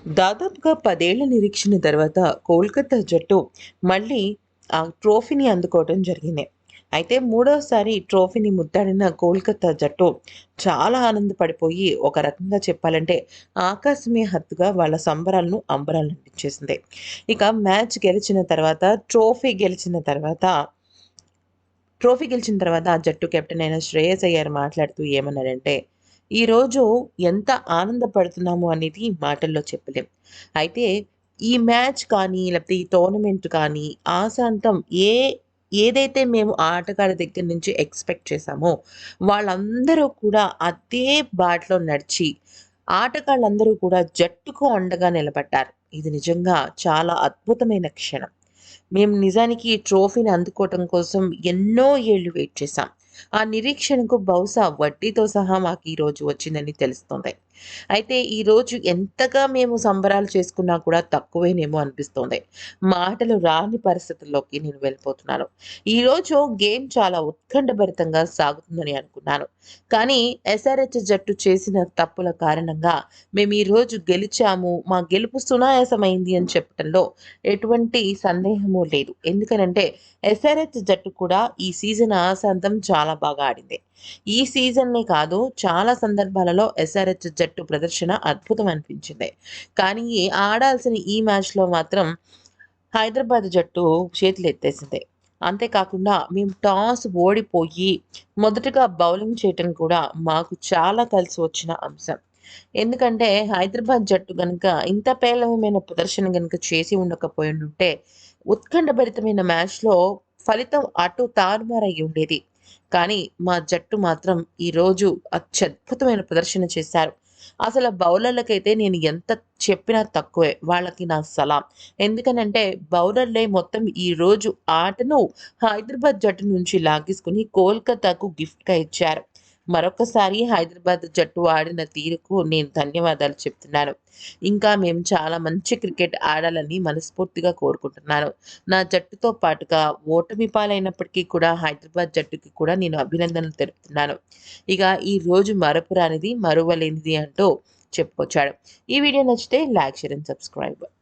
దాదాపుగా 10 ఏళ్ల నిరీక్షణ తర్వాత కోల్కతా జట్టు మళ్ళీ ఆ ట్రోఫీని అందుకోవడం జరిగింది. అయితే మూడోసారి ట్రోఫీని ముద్దాడిన కోల్కతా జట్టు చాలా ఆనందపడిపోయి ఒక రకంగా చెప్పాలంటే ఆకాశమే హద్దుగా వాళ్ళ సంబరాలను అంబరాన్నంటించేసింది. ఇక మ్యాచ్ గెలిచిన తర్వాత ట్రోఫీ గెలిచిన తర్వాత ఆ జట్టు కెప్టెన్ అయిన శ్రేయస్ అయ్యర్ మాట్లాడుతూ ఏమన్నారంటే, "ఈరోజు ఎంత ఆనందపడుతున్నాము అనేది మాటల్లో చెప్పలేం. అయితే ఈ మ్యాచ్ కానీ, లేకపోతే ఈ టోర్నమెంట్ కానీ ఆసాంతం ఏదైతే మేము ఆటగాళ్ళ దగ్గర నుంచి ఎక్స్‌పెక్ట్ చేశామో, వాళ్ళందరూ కూడా అదే బాటలో నడిచి, ఆటగాళ్ళందరూ కూడా జట్టుకు అండగా నిలబడ్డారు. ఇది నిజంగా చాలా అద్భుతమైన క్షణం." మేము నిజానికి ఈ ట్రోఫీని అందుకోవటం కోసం ఎన్నో ఏళ్ళు వెయిట్ చేశాం. ఆ నిరీక్షణకు బహుశా వడ్డీతో సహా మాకు ఈరోజు వచ్చిందని తెలుస్తుంది. అయితే ఈరోజు ఎంతగా మేము సంబరాలు చేసుకున్నా కూడా తక్కువేనేమో అనిపిస్తోంది. మాటలు రాని పరిస్థితుల్లోకి నేను వెళ్ళిపోతున్నాను. ఈరోజు గేమ్ చాలా ఉత్కంఠభరితంగా సాగుతుందని అనుకున్నాను. కానీ ఎస్ఆర్‌హెచ్ జట్టు చేసిన తప్పుల కారణంగా మేము ఈరోజు గెలిచాము. మా గెలుపు సునాయాసమైంది అని చెప్పటంలో ఎటువంటి సందేహము లేదు. ఎందుకనంటే ఎస్ఆర్‌హెచ్ జట్టు కూడా ఈ సీజన్ ఆసాంతం చాలా బాగా ఆడింది. ఈ సీజన్‌నే కాదు చాలా సందర్భాలలో ఎస్ఆర్‌హెచ్ జట్టు ప్రదర్శన అద్భుతం అనిపించింది. కానీ ఆడాల్సిన ఈ మ్యాచ్‌లో మాత్రం హైదరాబాద్ జట్టు చేతులెత్తేసింది. అంతేకాకుండా మేము టాస్ ఓడిపోయి మొదటగా బౌలింగ్ చేయటం కూడా మాకు చాలా కలిసి వచ్చిన అంశం. ఎందుకంటే హైదరాబాద్ జట్టు గనుక ఇంత పేలవమైన ప్రదర్శన గనుక చేసి ఉండకపోయుండుంటే ఉత్కంఠభరితమైన మ్యాచ్‌లో ఫలితం అటు తారుమారయ్యి ఉండేది. కానీ మా జట్టు మాత్రం ఈరోజు అత్యద్భుతమైన ప్రదర్శన చేశారు. అసల బౌలర్లకైతే నేను ఎంత చెప్పినా తక్కువే. వాళ్ళకి నా సలాం. ఎందుకనంటే బౌలర్లే మొత్తం ఈరోజు ఆటను హైదరాబాద్ జట్టు నుంచి లాగేసుకొని కోల్కతాకు గిఫ్ట్‌గా ఇచ్చారు. మరొకసారి హైదరాబాద్ జట్టు ఆడిన తీరుకు నేను ధన్యవాదాలు చెప్తున్నాను. ఇంకా మేము చాలా మంచి క్రికెట్ ఆడాలని మనస్ఫూర్తిగా కోరుకుంటున్నాను. నా జట్టుతో పాటుగా ఓటమి పాలైనప్పటికీ కూడా హైదరాబాద్ జట్టుకి కూడా నేను అభినందనలు తెలుపుతున్నాను. ఇక ఈ రోజు మరపురానిది, మరువలేనిది అంటూ చెప్పుకొచ్చాడు. ఈ వీడియో నచ్చితే లైక్, షేర్ అండ్ సబ్స్క్రైబ్.